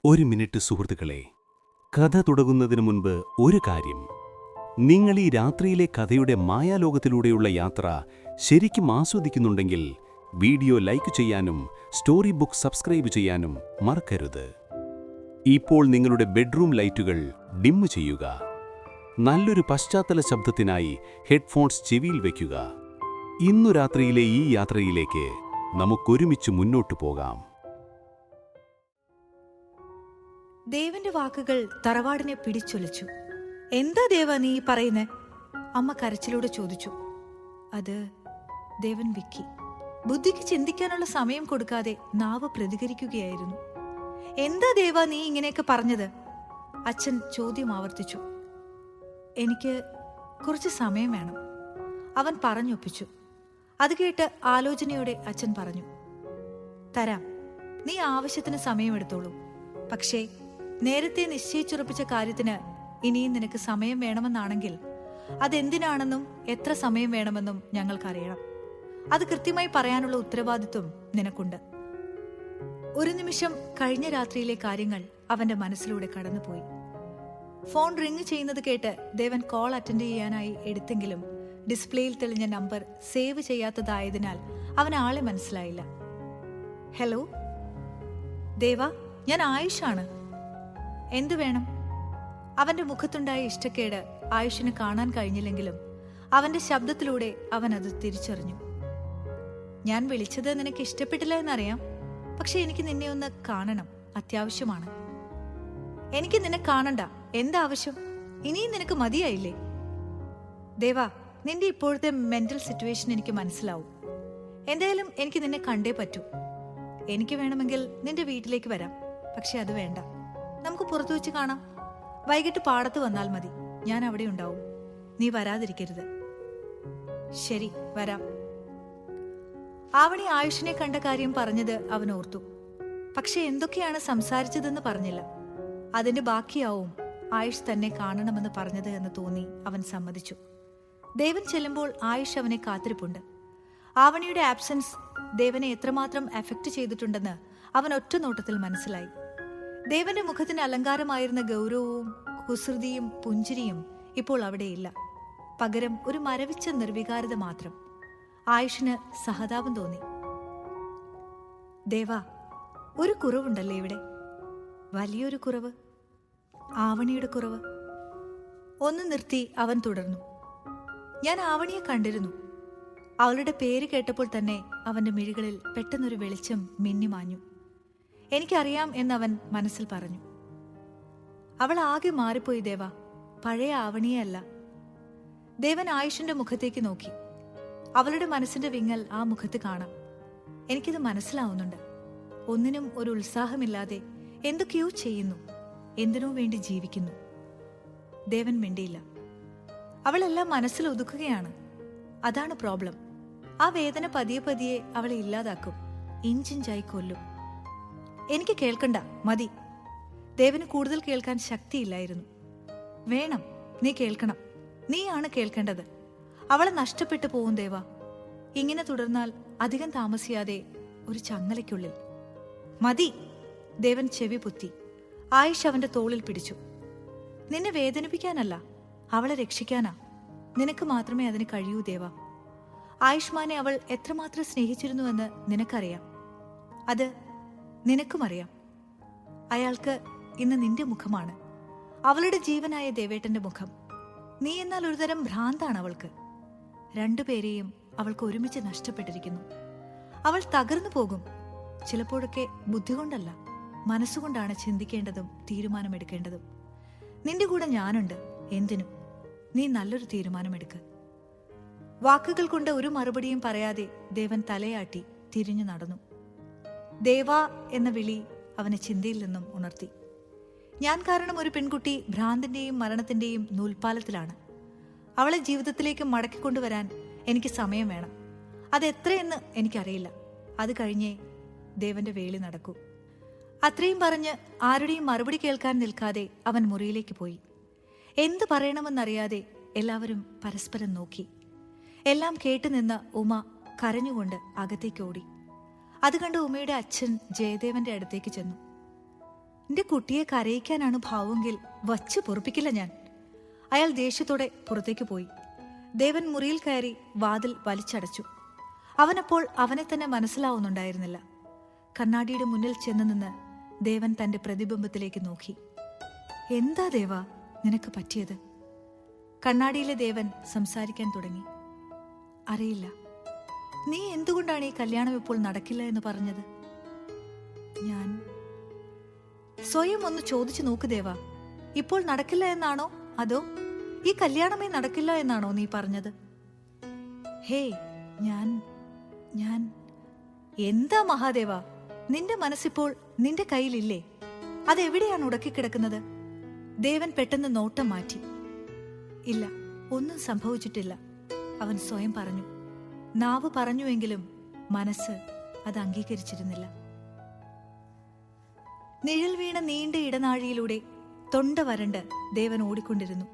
ഒരു മിനിറ്റ് സുഹൃത്തുക്കളെ, കഥ തുടങ്ങുന്നതിന് മുൻപ് ഒരു കാര്യം. നിങ്ങൾ ഈ രാത്രിയിലെ കഥയുടെ മായാലോകത്തിലൂടെയുള്ള യാത്ര ശരിക്കും ആസ്വദിക്കുന്നുണ്ടെങ്കിൽ വീഡിയോ ലൈക്ക് ചെയ്യാനും സ്റ്റോറി ബുക്ക് സബ്സ്ക്രൈബ് ചെയ്യാനും മറക്കരുത്. ഇപ്പോൾ നിങ്ങളുടെ ബെഡ്റൂം ലൈറ്റുകൾ ഡിം ചെയ്യുക. നല്ലൊരു പശ്ചാത്തല ശബ്ദത്തിനായി ഹെഡ്ഫോൺസ് ചെവിയിൽ വയ്ക്കുക. ഇന്നു രാത്രിയിലെ ഈ യാത്രയിലേക്ക് നമുക്കൊരുമിച്ച് മുന്നോട്ടു പോകാം. ദേവന്റെ വാക്കുകൾ തറവാടിനെ പിടിച്ചൊലിച്ചു. എന്താ ദേവ നീ പറയുന്നേ? അമ്മ കരച്ചിലൂടെ ചോദിച്ചു. അത് ദേവൻ വിക്കി. ബുദ്ധിക്ക് ചിന്തിക്കാനുള്ള സമയം കൊടുക്കാതെ നാവ് പ്രതികരിക്കുകയായിരുന്നു. എന്താ ദേവ നീ ഇങ്ങനെയൊക്കെ പറഞ്ഞത്? അച്ഛൻ ചോദ്യം ആവർത്തിച്ചു. എനിക്ക് കുറച്ച് സമയം വേണം, അവൻ പറഞ്ഞൊപ്പിച്ചു. അത് കേട്ട് ആലോചനയോടെ അച്ഛൻ പറഞ്ഞു, തരാം, നീ ആവശ്യത്തിന് സമയമെടുത്തോളൂ. പക്ഷേ നേരത്തെ നിശ്ചയിച്ചുറപ്പിച്ച കാര്യത്തിന് ഇനിയും നിനക്ക് സമയം വേണമെന്നാണെങ്കിൽ അതെന്തിനാണെന്നും എത്ര സമയം വേണമെന്നും ഞങ്ങൾക്കറിയണം. അത് കൃത്യമായി പറയാനുള്ള ഉത്തരവാദിത്വം നിനക്കുണ്ട്. ഒരു നിമിഷം കഴിഞ്ഞ രാത്രിയിലെ കാര്യങ്ങൾ അവന്റെ മനസ്സിലൂടെ കടന്നുപോയി. ഫോൺ റിങ് ചെയ്യുന്നത് കേട്ട് ദേവൻ കോൾ അറ്റൻഡ് ചെയ്യാനായി എടുത്തെങ്കിലും ഡിസ്പ്ലേയിൽ തെളിഞ്ഞ നമ്പർ സേവ് ചെയ്യാത്തതായതിനാൽ അവന് ആളെ മനസ്സിലായില്ല. ഹലോ ദേവ, ഞാൻ ആയുഷാണ്. എന്തു വേണം? അവന്റെ മുഖത്തുണ്ടായ ഇഷ്ടക്കേട് ആയുഷിന് കാണാൻ കഴിഞ്ഞില്ലെങ്കിലും അവന്റെ ശബ്ദത്തിലൂടെ അവൻ അത് തിരിച്ചറിഞ്ഞു. ഞാൻ വിളിച്ചത് നിനക്ക് ഇഷ്ടപ്പെട്ടില്ല എന്നറിയാം, പക്ഷെ എനിക്ക് നിന്നെ ഒന്ന് കാണണം, അത്യാവശ്യമാണ്. എനിക്ക് നിന്നെ കാണണ്ട. എന്താവശ്യം? ഇനിയും നിനക്ക് മതിയായില്ലേ? ദേവാ, നിന്റെ ഇപ്പോഴത്തെ മെന്റൽ സിറ്റുവേഷൻ എനിക്ക് മനസ്സിലാവും. എന്തായാലും എനിക്ക് നിന്നെ കണ്ടേ പറ്റൂ. എനിക്ക് വേണമെങ്കിൽ നിന്റെ വീട്ടിലേക്ക് വരാം, പക്ഷെ അത് വേണ്ട. നമുക്ക് പുറത്തു വെച്ച് കാണാം. വൈകിട്ട് പാടത്ത് വന്നാൽ മതി, ഞാൻ അവിടെ ഉണ്ടാവും. നീ വരാതിരിക്കരുത്. ശരി, വരാം. ആവണി ആയുഷിനെ കണ്ട കാര്യം പറഞ്ഞത് അവൻ ഓർത്തു. പക്ഷെ എന്തൊക്കെയാണ് സംസാരിച്ചതെന്ന് പറഞ്ഞില്ല. അതിന്റെ ബാക്കിയാവും ആയുഷ് തന്നെ കാണണമെന്ന് പറഞ്ഞത് എന്ന് തോന്നി അവൻ സമ്മതിച്ചു. ദേവൻ ചെല്ലുമ്പോൾ ആയുഷ് അവനെ കാത്തിരിപ്പുണ്ട്. ആവണിയുടെ ആബ്സെൻസ് ദേവനെ എത്രമാത്രം എഫക്റ്റ് ചെയ്തിട്ടുണ്ടെന്ന് അവൻ ഒറ്റ നോട്ടത്തിൽ മനസ്സിലായി. ദേവന്റെ മുഖത്തിന് അലങ്കാരമായിരുന്ന ഗൗരവവും കുസൃതിയും പുഞ്ചിരിയും ഇപ്പോൾ അവിടെയില്ല. പകരം ഒരു മരവിച്ച നിർവികാരത മാത്രം. ആയുഷിന് സഹതാപം തോന്നി. ദേവാ, ഒരു കുറവുണ്ടല്ലേ ഇവിടെ? വലിയൊരു കുറവ്. ആവണിയുടെ കുറവ്. ഒന്ന് നിർത്തി അവൻ തുടർന്നു. ഞാൻ ആവണിയെ കണ്ടിരുന്നു. അവളുടെ പേര് കേട്ടപ്പോൾ തന്നെ അവന്റെ മിഴികളിൽ പെട്ടെന്നൊരു വെളിച്ചം മിന്നിമാഞ്ഞു. എനിക്കറിയാം എന്നവൻ മനസ്സിൽ പറഞ്ഞു. അവൾ ആകെ മാറിപ്പോയി ദേവ, പഴയ ആവണിയെ അല്ല. ദേവൻ ആയുഷിന്റെ മുഖത്തേക്ക് നോക്കി. അവളുടെ മനസ്സിന്റെ വിങ്ങൽ ആ മുഖത്ത് കാണാം. എനിക്കിത് മനസ്സിലാവുന്നുണ്ട്. ഒന്നിനും ഒരു ഉത്സാഹമില്ലാതെ എന്തൊക്കെയോ ചെയ്യുന്നു, എന്തിനോ വേണ്ടി ജീവിക്കുന്നു. ദേവൻ മിണ്ടിയില്ല. അവളെല്ലാം മനസ്സിൽ ഒതുക്കുകയാണ്. അതാണ് പ്രോബ്ലം. ആ വേദന പതിയെ പതിയെ അവളെ ഇല്ലാതാക്കും, ഇഞ്ചിഞ്ചായി കൊല്ലും. എനിക്ക് കേൾക്കണ്ട, മതി. ദേവന് കൂടുതൽ കേൾക്കാൻ ശക്തിയില്ലായിരുന്നു. വേണം, നീ കേൾക്കണം. നീയാണ് കേൾക്കേണ്ടത്. അവളെ നഷ്ടപ്പെട്ടു പോവും ദേവ. ഇങ്ങനെ തുടർന്നാൽ അധികം താമസിയാതെ ഒരു ചങ്ങലയ്ക്കുള്ളിൽ. മതി. ദേവൻ ചെവി പൊത്തി. ആയിഷ് അവന്റെ തോളിൽ പിടിച്ചു. നിന്നെ വേദനിപ്പിക്കാനല്ല, അവളെ രക്ഷിക്കാനാ. നിനക്ക് മാത്രമേ അതിന് കഴിയൂ ദേവ. ആയുഷ്മാനെ അവൾ എത്രമാത്രം സ്നേഹിച്ചിരുന്നുവെന്ന് നിനക്കറിയാം. അത് നിനക്കും അറിയാം. അയാൾക്ക് ഇന്ന് നിന്റെ മുഖമാണ്, അവളുടെ ജീവനായ ദേവേട്ടന്റെ മുഖം. നീ എന്നാൽ ഒരുതരം ഭ്രാന്താണ് അവൾക്ക്. രണ്ടുപേരെയും അവൾക്ക് ഒരുമിച്ച് നഷ്ടപ്പെട്ടിരിക്കുന്നു. അവൾ തകർന്നു പോകും. ചിലപ്പോഴൊക്കെ ബുദ്ധി കൊണ്ടല്ല, മനസ്സുകൊണ്ടാണ് ചിന്തിക്കേണ്ടതും തീരുമാനമെടുക്കേണ്ടതും. നിന്റെ കൂടെ ഞാനുണ്ട്. എന്തിനും നീ നല്ലൊരു തീരുമാനമെടുക്ക്. വാക്കുകൾ കൊണ്ട് ഒരു മറുപടിയും പറയാതെ ദേവൻ തലയാട്ടി തിരിഞ്ഞു നടന്നു. ദേവാ എന്ന വിളി അവനെ ചിന്തയിൽ നിന്നും ഉണർത്തി. ഞാൻ കാരണം ഒരു പെൺകുട്ടി ഭ്രാന്തിന്റെയും മരണത്തിന്റെയും നൂൽപ്പാലത്തിലാണ്. അവളെ ജീവിതത്തിലേക്ക് മടക്കിക്കൊണ്ടുവരാൻ എനിക്ക് സമയം വേണം. അതെത്രയെന്ന് എനിക്കറിയില്ല. അത് കഴിഞ്ഞേ ദേവന്റെ വേളി നടക്കൂ. അത്രയും പറഞ്ഞ് ആരുടെയും മറുപടി കേൾക്കാൻ നിൽക്കാതെ അവൻ മുറിയിലേക്ക് പോയി. എന്ത് പറയണമെന്നറിയാതെ എല്ലാവരും പരസ്പരം നോക്കി. എല്ലാം കേട്ടുനിന്ന ഉമ കരഞ്ഞുകൊണ്ട് അകത്തേക്ക് ഓടി. അത് കണ്ട് ഉമയുടെ അച്ഛൻ ജയദേവന്റെ അടുത്തേക്ക് ചെന്നു. നിന്റെ കുട്ടിയെ കരയിക്കാനാണ് ഭാവമെങ്കിൽ വച്ച് പൊറുപ്പിക്കില്ല ഞാൻ. അയാൾ ദേഷ്യത്തോടെ പുറത്തേക്ക് പോയി. ദേവൻ മുറിയിൽ കയറി വാതിൽ വലിച്ചടച്ചു. അവനപ്പോൾ അവനെ തന്നെ മനസ്സിലാവുന്നുണ്ടായിരുന്നില്ല. കണ്ണാടിയുടെ മുന്നിൽ ചെന്ന് നിന്ന് ദേവൻ തന്റെ പ്രതിബിംബത്തിലേക്ക് നോക്കി. എന്താ ദേവാ നിനക്ക് പറ്റിയത്? കണ്ണാടിയിലെ ദേവൻ സംസാരിക്കാൻ തുടങ്ങി. അറിയില്ല, നീ എന്തുകൊണ്ടാണ് ഈ കല്യാണം ഇപ്പോൾ നടക്കില്ല എന്ന് പറഞ്ഞത്? ഞാൻ സ്വയം ഒന്ന് ചോദിച്ചു നോക്ക് ദേവാ. ഇപ്പോൾ നടക്കില്ല എന്നാണോ അതോ ഈ കല്യാണമേ നടക്കില്ല എന്നാണോ നീ പറഞ്ഞത്? ഹേയ്, ഞാൻ എന്താ മഹാദേവ, നിന്റെ മനസ്സിപ്പോൾ നിന്റെ കയ്യിലില്ലേ? അതെവിടെയാണ് ഉടക്കിക്കിടക്കുന്നത്? ദേവൻ പെട്ടെന്ന് നോട്ടം മാറ്റി. ഇല്ല, ഒന്നും സംഭവിച്ചിട്ടില്ല, അവൻ സ്വയം പറഞ്ഞു. നാവ് പറഞ്ഞുവെങ്കിലും മനസ്സ് അത് അംഗീകരിച്ചിരുന്നില്ല. നിഴൽ വീണ നീണ്ട ഇടനാഴിയിലൂടെ തൊണ്ട വരണ്ട് ദേവൻ ഓടിക്കൊണ്ടിരുന്നു.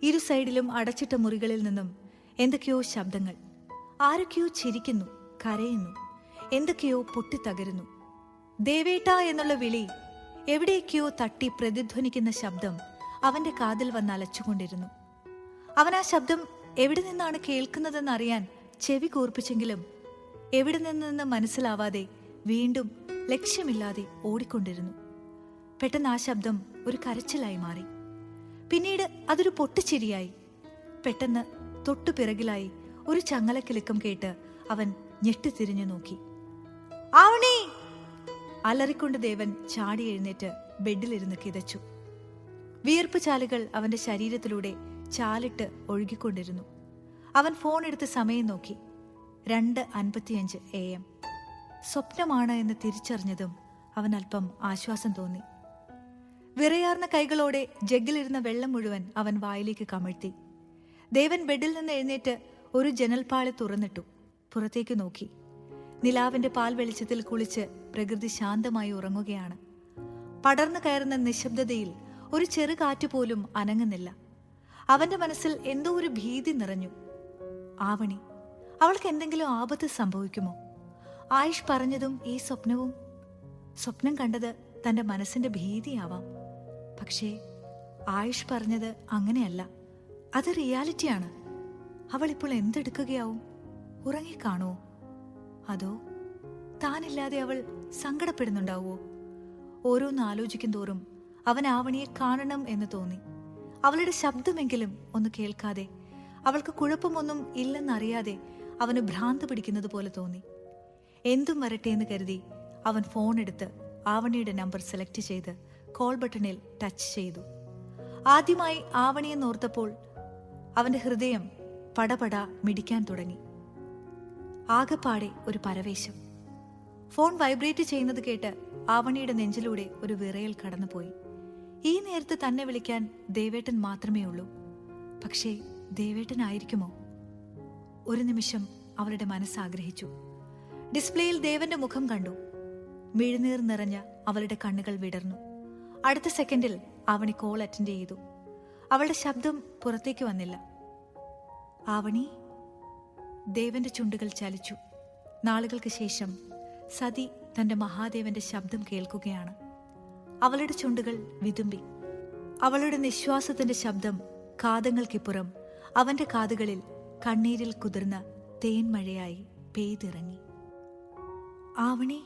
ഇരു സൈഡിലും അടച്ചിട്ട മുറികളിൽ നിന്നും എന്തൊക്കെയോ ശബ്ദങ്ങൾ. ആരൊക്കെയോ ചിരിക്കുന്നു, കരയുന്നു, എന്തൊക്കെയോ പൊട്ടിത്തകരുന്നു. ദേവേട്ടാ എന്നുള്ള വിളി എവിടേക്കോ തട്ടി പ്രതിധ്വനിക്കുന്ന ശബ്ദം അവന്റെ കാതിൽ വന്ന് അലച്ചുകൊണ്ടിരുന്നു. അവൻ ആ ശബ്ദം എവിടെ നിന്നാണ് കേൾക്കുന്നതെന്നറിയാൻ ചെവി കൂർപ്പിച്ചെങ്കിലും എവിടെ നിന്നെന്ന് മനസ്സിലാവാതെ വീണ്ടും ലക്ഷ്യമില്ലാതെ ഓടിക്കൊണ്ടിരുന്നു. പെട്ടെന്ന് ആ ശബ്ദം ഒരു കരച്ചിലായി മാറി. പിന്നീട് അതൊരു പൊട്ടിച്ചിരിയായി. പെട്ടെന്ന് തൊട്ടു പിറകിലായി ഒരു ചങ്ങലക്കിലുക്കം കേട്ട് അവൻ ഞെട്ടിത്തിരിഞ്ഞു നോക്കി. ആവണി! അലറിക്കൊണ്ട് ദേവൻ ചാടി എഴുന്നേറ്റ് ബെഡിലിരുന്ന് കിതച്ചു. വിയർപ്പ് ചാലുകൾ അവന്റെ ശരീരത്തിലൂടെ ചാലിട്ട് ഒഴുകിക്കൊണ്ടിരുന്നു. അവൻ ഫോൺ എടുത്ത് സമയം നോക്കി. 2:55 AM. സ്വപ്നമാണ് എന്ന് തിരിച്ചറിഞ്ഞതും അവൻ അല്പം ആശ്വാസം തോന്നി. വിറയാർന്ന കൈകളോടെ ജഗ്ഗിലിരുന്ന വെള്ളം മുഴുവൻ അവൻ വായിലേക്ക് കമഴ്ത്തി. ദേവൻ ബെഡിൽ നിന്ന് എഴുന്നേറ്റ് ഒരു ജനൽപ്പാളി തുറന്നിട്ടു. പുറത്തേക്ക് നോക്കി. നിലാവിന്റെ പാൽ വെളിച്ചത്തിൽ കുളിച്ച് പ്രകൃതി ശാന്തമായി ഉറങ്ങുകയാണ്. പടർന്നു കയറുന്ന നിശബ്ദതയിൽ ഒരു ചെറു കാറ്റുപോലും അനങ്ങുന്നില്ല. അവന്റെ മനസ്സിൽ എന്തോ ഒരു ഭീതി നിറഞ്ഞു. ആവണി, അവൾക്ക് എന്തെങ്കിലും ആപത്ത് സംഭവിക്കുമോ? ആയുഷ് പറഞ്ഞതും ഈ സ്വപ്നം കണ്ടത് തന്റെ മനസ്സിന്റെ ഭീതിയാവാം. പക്ഷേ ആയുഷ് പറഞ്ഞത് അങ്ങനെയല്ല, അത് റിയാലിറ്റിയാണ്. അവൾ ഇപ്പോൾ എന്തെടുക്കുകയാവും? ഉറങ്ങിക്കാണുവോ? അതോ താനില്ലാതെ അവൾ സങ്കടപ്പെടുന്നുണ്ടാവോ? ഓരോന്ന് ആലോചിക്കും തോറും അവൻ ആവണിയെ കാണണം എന്ന് തോന്നി. അവളുടെ ശബ്ദമെങ്കിലും ഒന്ന് കേൾക്കാതെ, അവൾക്ക് കുഴപ്പമൊന്നും ഇല്ലെന്നറിയാതെ അവന് ഭ്രാന്ത് പിടിക്കുന്നത് പോലെ തോന്നി. എന്തും വരട്ടെ എന്ന് കരുതി അവൻ ഫോൺ എടുത്ത് ആവണിയുടെ നമ്പർ സെലക്ട് ചെയ്ത് കോൾ ബട്ടണിൽ ടച്ച് ചെയ്തു. ആദ്യമായി ആവണിയെന്നോർത്തപ്പോൾ അവന്റെ ഹൃദയം പടപട മിടിക്കാൻ തുടങ്ങി. ആകെപ്പാടെ ഒരു പരവേശം. ഫോൺ വൈബ്രേറ്റ് ചെയ്യുന്നത് കേട്ട് ആവണിയുടെ നെഞ്ചിലൂടെ ഒരു വിറയൽ കടന്നുപോയി. ഈ നേരത്ത് തന്നെ വിളിക്കാൻ ദേവേട്ടൻ മാത്രമേ ഉള്ളൂ. പക്ഷേ ദേവേട്ടനായിരിക്കുമോ? ഒരു നിമിഷം അവളുടെ മനസ്സാഗ്രഹിച്ചു. ഡിസ്പ്ലേയിൽ ദേവന്റെ മുഖം കണ്ടു. മിഴുനീർ നിറഞ്ഞ അവളുടെ കണ്ണുകൾ വിടർന്നു. അടുത്ത സെക്കൻഡിൽ ആവണി കോൾ അറ്റൻഡ് ചെയ്തു. അവളുടെ ശബ്ദം പുറത്തേക്ക് വന്നില്ല. ആവണി? ദേവന്റെ ചുണ്ടുകൾ ചലിച്ചു. നാളുകൾക്ക് ശേഷം സതി തന്റെ മഹാദേവന്റെ ശബ്ദം കേൾക്കുകയാണ്. അവളുടെ ചുണ്ടുകൾ വിതുമ്പി. അവളുടെ നിശ്വാസത്തിന്റെ ശബ്ദം കാതങ്ങൾക്കിപ്പുറം അവന്റെ കാതുകളിൽ കണ്ണീരിൽ കുതിർന്ന തേൻമഴയായി പെയ്തിറങ്ങി. ആവണി?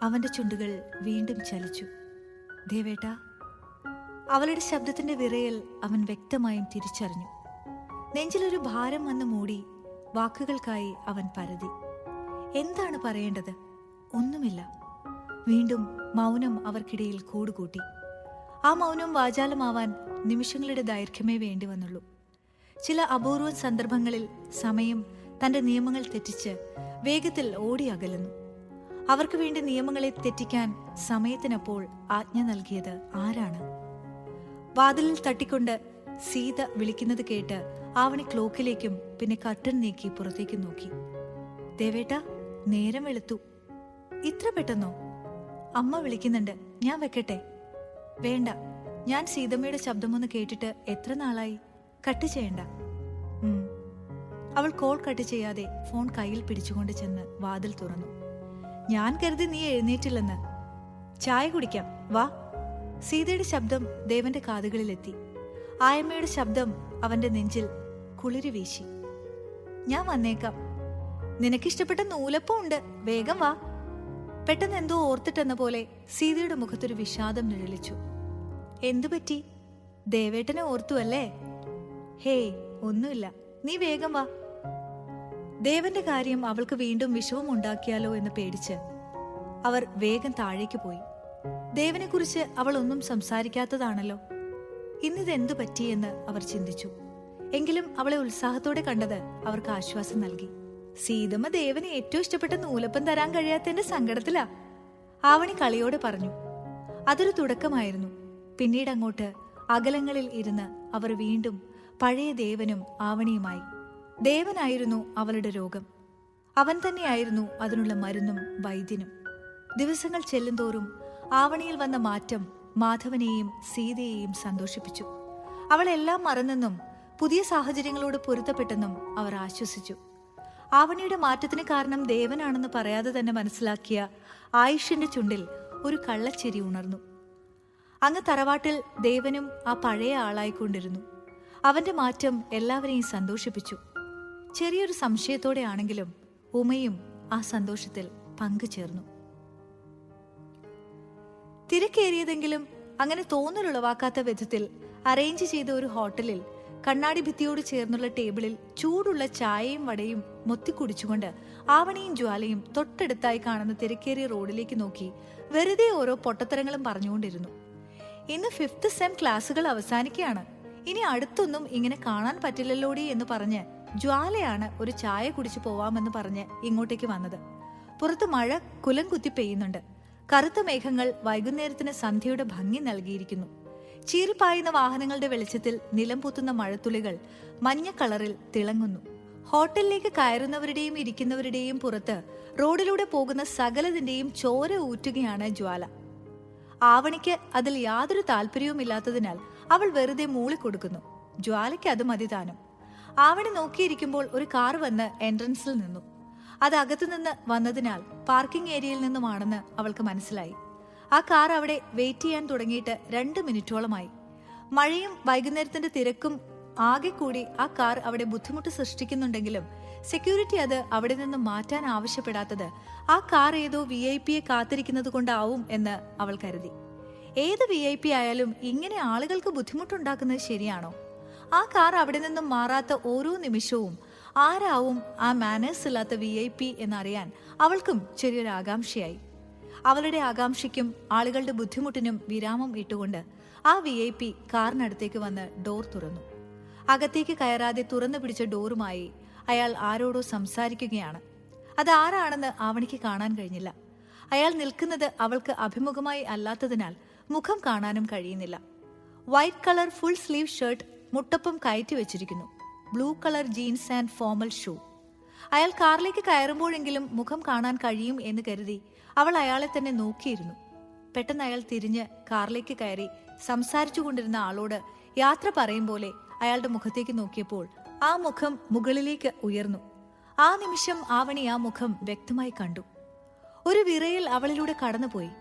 അവന്റെ ചുണ്ടുകൾ വീണ്ടും ചലിച്ചു. ദേവേട്ട? അവളുടെ ശബ്ദത്തിന്റെ വിറയൽ അവൻ വ്യക്തമായും തിരിച്ചറിഞ്ഞു. നെഞ്ചിലൊരു ഭാരം വന്ന് മൂടി വാക്കുകൾക്കായി അവൻ പരതി. എന്താണ് പറയേണ്ടത്? ഒന്നുമില്ല. വീണ്ടും മൗനം അവർക്കിടയിൽ കൂടുകൂട്ടി. ആ മൗനം വാചാലമാവാൻ നിമിഷങ്ങളുടെ ദൈർഘ്യമേ വേണ്ടി വന്നുള്ളൂ. ചില അപൂർവ സന്ദർഭങ്ങളിൽ സമയം തന്റെ നിയമങ്ങൾ തെറ്റിച്ച് വേഗത്തിൽ ഓടി അകലുന്നു. അവർക്ക് വേണ്ടി നിയമങ്ങളെ തെറ്റിക്കാൻ സമയത്തിനപ്പോൾ ആജ്ഞ നൽകിയത് ആരാണ്? വാതിലിൽ തട്ടിക്കൊണ്ട് സീത വിളിക്കുന്നത് കേട്ട് ആവണി ക്ലോക്കിലേക്കും പിന്നെ കർട്ടൻ നീക്കി പുറത്തേക്ക് നോക്കി. ദേവേട്ട, നേരം വെളുത്തു. ഇത്ര പെട്ടെന്നോ? അമ്മ വിളിക്കുന്നുണ്ട്, ഞാൻ വെക്കട്ടെ? വേണ്ട, ഞാൻ സീതമ്മയുടെ ശബ്ദമൊന്ന് കേട്ടിട്ട് എത്ര നാളായി. കട്ട് ചെയ്യണ്ട. അവൾ കോൾ കട്ട് ചെയ്യാതെ ഫോൺ കയ്യിൽ പിടിച്ചുകൊണ്ട് ചെന്ന് വാതിൽ തുറന്നു. ഞാൻ കരുതി നീ എഴുന്നേറ്റില്ലെന്ന്. ചായ കുടിക്കാം, വാ. സീതയുടെ ശബ്ദം ദേവന്റെ കാതുകളിലെത്തി. ആയമ്മയുടെ ശബ്ദം അവന്റെ നെഞ്ചിൽ കുളിരി വീശി. ഞാൻ വന്നേക്കാം. നിനക്കിഷ്ടപ്പെട്ട നൂലപ്പം ഉണ്ട്, വേഗം വാ. പെട്ടെന്ന് എന്തോ ഓർത്തിട്ടെന്ന പോലെ സീതയുടെ മുഖത്തൊരു വിഷാദം നിഴലിച്ചു. എന്തു പറ്റി? ദേവേട്ടനെ ഓർത്തു അല്ലേ? ഹേയ്, ഒന്നുമില്ല, നീ വേഗം വാ. ദേവന്റെ കാര്യം അവൾക്ക് വീണ്ടും വിഷമം ഉണ്ടാക്കിയാലോ എന്ന് പേടിച്ച് അവർ വേഗം താഴേക്ക് പോയി. ദേവനെക്കുറിച്ച് അവൾ ഒന്നും സംസാരിക്കാത്തതാണല്ലോ. ഇന്നിതെന്തു പറ്റിയെന്ന് അവർ ചിന്തിച്ചു. എങ്കിലും അവളെ ഉത്സാഹത്തോടെ കണ്ടത് അവർക്ക് ആശ്വാസം നൽകി. സീതമ്മ ദേവന് ഏറ്റവും ഇഷ്ടപ്പെട്ട നൂലപ്പം തരാൻ കഴിയാത്തതിന്റെ സങ്കടത്തിലാ, ആവണി കളിയോടെ പറഞ്ഞു. അതൊരു തുടക്കമായിരുന്നു. പിന്നീട് അങ്ങോട്ട് അകലങ്ങളിൽ ഇരുന്ന് അവർ വീണ്ടും പഴയ ദേവനും ആവണിയുമായി. ദേവനായിരുന്നു അവളുടെ രോഗം. അവൻ തന്നെയായിരുന്നു അതിനുള്ള മരുന്നും വൈദ്യനും. ദിവസങ്ങൾ ചെല്ലുന്തോറും ആവണിയിൽ വന്ന മാറ്റം മാധവനെയും സീതയെയും സന്തോഷിപ്പിച്ചു. അവൾ എല്ലാം മറന്നെന്നും പുതിയ സാഹചര്യങ്ങളോട് പൊരുത്തപ്പെട്ടെന്നും അവർ ആശ്വസിച്ചു. ആവണിയുടെ മാറ്റത്തിന് കാരണം ദേവനാണെന്ന് പറയാതെ തന്നെ മനസ്സിലാക്കിയ ആയിഷിന്റെ ചുണ്ടിൽ ഒരു കള്ളച്ചിരി ഉണർന്നു. അങ്ങ് തറവാട്ടിൽ ദേവനും ആ പഴയ ആളായിക്കൊണ്ടിരുന്നു. അവന്റെ മാറ്റം എല്ലാവരെയും സന്തോഷിപ്പിച്ചു. ചെറിയൊരു സംശയത്തോടെയാണെങ്കിലും ഉമയും ആ സന്തോഷത്തിൽ പങ്കുചേർന്നു. തിരക്കേറിയതെങ്കിലും അങ്ങനെ തോന്നലുളവാക്കാത്ത വിധത്തിൽ അറേഞ്ച് ചെയ്ത ഒരു ഹോട്ടലിൽ കണ്ണാടി ഭിത്തിയോട് ചേർന്നുള്ള ടേബിളിൽ ചൂടുള്ള ചായയും വടയും മൊത്തിക്കുടിച്ചുകൊണ്ട് ആവണിയും ജ്വാലയും തൊട്ടടുത്തായി കാണുന്ന തിരക്കേറിയ റോഡിലേക്ക് നോക്കി വെറുതെ ഓരോ പൊട്ടത്തരങ്ങളും പറഞ്ഞുകൊണ്ടിരുന്നു. ഇന്ന് 5th സെം ക്ലാസുകൾ അവസാനിക്കുകയാണ്. ഇനി അടുത്തൊന്നും ഇങ്ങനെ കാണാൻ പറ്റില്ലല്ലോടി എന്ന് പറഞ്ഞ് ജ്വാലയാണ് ഒരു ചായ കുടിച്ചു പോവാമെന്ന് പറഞ്ഞ് ഇങ്ങോട്ടേക്ക് വന്നത്. പുറത്ത് മഴ കുലം കുത്തി പെയ്യുന്നുണ്ട്. കറുത്ത മേഘങ്ങൾ വൈകുന്നേരത്തിന് സന്ധ്യയുടെ ഭംഗി നൽകിയിരിക്കുന്നു. ചീറിപ്പായുന്ന വാഹനങ്ങളുടെ വെളിച്ചത്തിൽ നിലം പൂത്തുന്ന മഴത്തുള്ളികൾ മഞ്ഞ കളറിൽ തിളങ്ങുന്നു. ഹോട്ടലിലേക്ക് കയറുന്നവരുടെയും ഇരിക്കുന്നവരുടെയും പുറത്ത് റോഡിലൂടെ പോകുന്ന സകലതിന്റെയും ചോര ഊറ്റുകയാണ് ജ്വാല. ആവണിക്ക് അതിൽ യാതൊരു താല്പര്യവുമില്ലാത്തതിനാൽ അവൾ വെറുതെ മൂളിക്കൊടുക്കുന്നു. ജ്വാലയ്ക്ക് അത് മതി താനും. ആവണി നോക്കിയിരിക്കുമ്പോൾ ഒരു കാർ വന്ന് എൻട്രൻസിൽ നിന്നു. അത് അകത്തുനിന്ന് വന്നതിനാൽ പാർക്കിംഗ് ഏരിയയിൽ നിന്നുമാണെന്ന് അവൾക്ക് മനസ്സിലായി. ആ കാർ അവിടെ വെയിറ്റ് ചെയ്യാൻ തുടങ്ങിയിട്ട് 2 മിനിറ്റോളമായി. മഴയും വൈകുന്നേരത്തിന്റെ തിരക്കും ആകെ കൂടി ആ കാർ അവിടെ ബുദ്ധിമുട്ട് സൃഷ്ടിക്കുന്നുണ്ടെങ്കിലും സെക്യൂരിറ്റി അത് അവിടെ നിന്ന് മാറ്റാൻ ആവശ്യപ്പെടാത്തത് ആ കാർ ഏതോ VIP കാത്തിരിക്കുന്നത് കൊണ്ടാവും എന്ന് അവൾ കരുതി. ഏത് VIP ആയാലും ഇങ്ങനെ ആളുകൾക്ക് ബുദ്ധിമുട്ടുണ്ടാക്കുന്നത് ശരിയാണോ? ആ കാർ അവിടെ നിന്നും മാറാത്ത ഓരോ നിമിഷവും ആരാവും ആ മാനേഴ്സ് ഇല്ലാത്ത VIP എന്നറിയാൻ അവൾക്കും ചെറിയൊരു ആകാംക്ഷയായി. അവളുടെ ആകാംക്ഷയ്ക്കും ആളുകളുടെ ബുദ്ധിമുട്ടിനും വിരാമം ഇട്ടുകൊണ്ട് ആ VIP കാറിനടുത്തേക്ക് വന്ന് ഡോർ തുറന്നു. അകത്തേക്ക് കയറാതെ തുറന്നു പിടിച്ച ഡോറുമായി അയാൾ ആരോടോ സംസാരിക്കുകയാണ്. അത് ആരാണെന്ന് ആവണിക്ക് കാണാൻ കഴിഞ്ഞില്ല. അയാൾ നിൽക്കുന്നത് അവൾക്ക് അഭിമുഖമായി അല്ലാത്തതിനാൽ മുഖം കാണാനും കഴിയുന്നില്ല. White colour full sleeve shirt മുട്ടപ്പം കയറ്റി വെച്ചിരിക്കുന്നു. Blue colour jeans and formal shoe. അയാൾ കാറിലേക്ക് കയറുമ്പോഴെങ്കിലും മുഖം കാണാൻ കഴിയും എന്ന് കരുതി അവൾ അയാളെ തന്നെ നോക്കിയിരുന്നു. പെട്ടെന്ന് അയാൾ തിരിഞ്ഞ് കാറിലേക്ക് കയറി സംസാരിച്ചു കൊണ്ടിരുന്ന ആളോട് യാത്ര പറയും പോലെ അയാളുടെ മുഖത്തേക്ക് നോക്കിയപ്പോൾ ആ മുഖം മുകളിലേക്ക് ഉയർന്നു. ആ നിമിഷം ആവണി ആ മുഖം വ്യക്തമായി കണ്ടു. ഒരു വിറയൽ അവളിലൂടെ കടന്നുപോയി.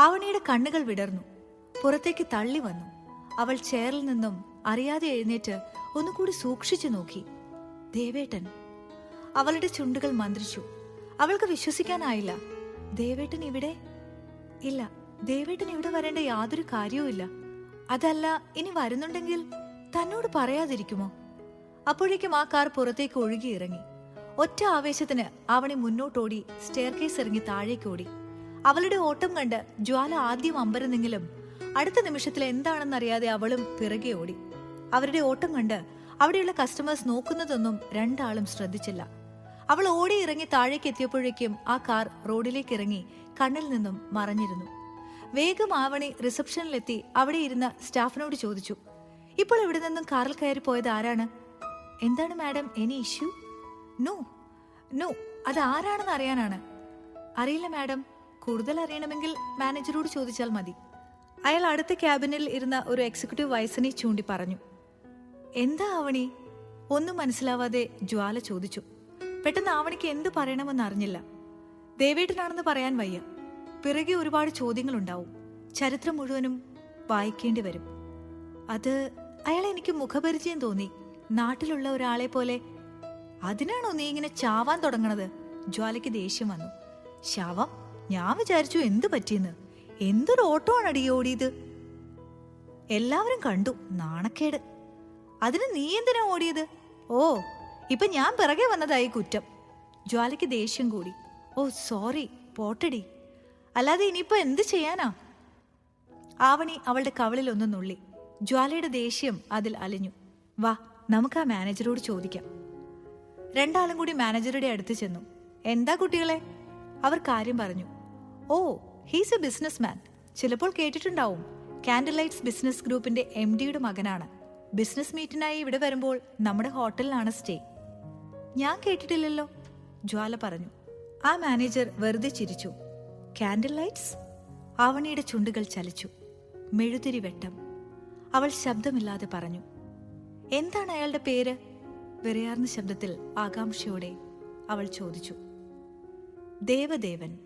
ആവണിയുടെ കണ്ണുകൾ വിടർന്നു. പുറത്തേക്ക് തള്ളി വന്നു. അവൾ ചെയറിൽ നിന്നും അറിയാതെ എഴുന്നേറ്റ് ഒന്നുകൂടി സൂക്ഷിച്ചു നോക്കി. ദേവേട്ടൻ. അവളുടെ ചുണ്ടുകൾ മന്ത്രിച്ചു. അവൾക്ക് വിശ്വസിക്കാനായില്ല. ദേവേട്ടൻ ഇവിടെ? ഇല്ല, ദേവേട്ടൻ ഇവിടെ വരേണ്ട യാതൊരു കാര്യവുമില്ല. അതല്ല, ഇനി വരുന്നുണ്ടെങ്കിൽ തന്നോട് പറയാതിരിക്കുമോ? അപ്പോഴേക്കും ആ കാർ പുറത്തേക്ക് ഒഴുകിയിറങ്ങി. ഒറ്റ ആവേശത്തിന് അവണി മുന്നോട്ടോടി സ്റ്റെയർ കേസ് ഇറങ്ങി താഴേക്കോടി. അവളുടെ ഓട്ടം കണ്ട് ജ്വാല ആദ്യം അമ്പരന്നെങ്കിലും അടുത്ത നിമിഷത്തിൽ എന്താണെന്നറിയാതെ അവളും പിറകെ ഓടി. അവരുടെ ഓട്ടം കണ്ട് അവിടെയുള്ള കസ്റ്റമേഴ്സ് നോക്കുന്നതൊന്നും രണ്ടാളും ശ്രദ്ധിച്ചില്ല. അവൾ ഓടി ഇറങ്ങി താഴേക്ക് എത്തിയപ്പോഴേക്കും ആ കാർ റോഡിലേക്ക് ഇറങ്ങി കണ്ണിൽ നിന്നും മറഞ്ഞിരുന്നു. വേഗം ആവണി റിസപ്ഷനിലെത്തി അവിടെ ഇരുന്ന സ്റ്റാഫിനോട് ചോദിച്ചു, ഇപ്പോൾ ഇവിടെ നിന്നും കാറിൽ കയറി പോയത് ആരാണ്? എന്താണ് madam, any issue? No no, അത് ആരാണെന്ന് അറിയാനാണ്. അറിയില്ല മാഡം, കൂടുതൽ അറിയണമെങ്കിൽ മാനേജറോട് ചോദിച്ചാൽ മതി. അയാൾ അടുത്ത ക്യാബിനിൽ ഇരുന്ന ഒരു എക്സിക്യൂട്ടീവ് വയസ്സിനെ ചൂണ്ടി പറഞ്ഞു. എന്താ ആവണി? ഒന്നും മനസ്സിലാവാതെ ജ്വാല ചോദിച്ചു. പെട്ടെന്ന് ആവണിക്ക് എന്ത് പറയണമെന്ന് അറിഞ്ഞില്ല. ദേവേട്ടനാണെന്ന് പറയാൻ വയ്യ. പിറകെ ഒരുപാട് ചോദ്യങ്ങളുണ്ടാവും. ചരിത്രം മുഴുവനും വായിക്കേണ്ടി വരും. അത് അയാളെ എനിക്ക് മുഖപരിചയം തോന്നി. നാട്ടിലുള്ള ഒരാളെ പോലെ. അതിനാണോ നീ ഇങ്ങനെ ചാവാൻ തുടങ്ങണത്? ജ്വാലയ്ക്ക് ദേഷ്യം വന്നു. ശവം? ഞാൻ വിചാരിച്ചു എന്തു പറ്റിയെന്ന്. എന്തൊരു ഓട്ടോ ആണടി ഓടിയത്. എല്ലാവരും കണ്ടു. നാണക്കേട്. അതിന് നീ എന്തിനാ ഓടിയത്? ഓ, ഇപ്പൊ ഞാൻ പിറകെ വന്നതായി കുറ്റം. ജ്വാലയ്ക്ക് ദേഷ്യം കൂടി. ഓ സോറി, പോട്ടടി. അല്ലാതെ ഇനിയിപ്പോ എന്ത് ചെയ്യാനാ? ആവണി അവളുടെ കവളിൽ ഒന്ന് നുള്ളി. ജ്വാലയുടെ ദേഷ്യം അതിൽ അലിഞ്ഞു. വാ, നമുക്ക് ആ മാനേജരോട് ചോദിക്കാം. രണ്ടാളും കൂടി മാനേജറുടെ അടുത്ത് ചെന്നു. എന്താ കുട്ടികളെ? അവർ കാര്യം പറഞ്ഞു. ഓ, ഹീസ് എ ബിസിനസ് മാൻ. ചിലപ്പോൾ കേട്ടിട്ടുണ്ടാവും. കാൻഡിൽ ലൈറ്റ്സ് ബിസിനസ് ഗ്രൂപ്പിന്റെ MD-യുടെ മകനാണ്. ബിസിനസ് മീറ്റിനായി ഇവിടെ വരുമ്പോൾ നമ്മുടെ ഹോട്ടലിലാണ് സ്റ്റേ. ഞാൻ കേട്ടിട്ടില്ലല്ലോ, ജ്വാല പറഞ്ഞു. ആ മാനേജർ വെറുതെ ചിരിച്ചു. Candle lights? ആവണിയുടെ ചുണ്ടുകൾ ചലിച്ചു. മെഴുതിരി വെട്ടം. അവൾ ശബ്ദമില്ലാതെ പറഞ്ഞു. എന്താണ് അയാളുടെ പേര്? വിറയാർന്ന ശബ്ദത്തിൽ ആകാംക്ഷയോടെ അവൾ ചോദിച്ചു. ദേവദേവൻ.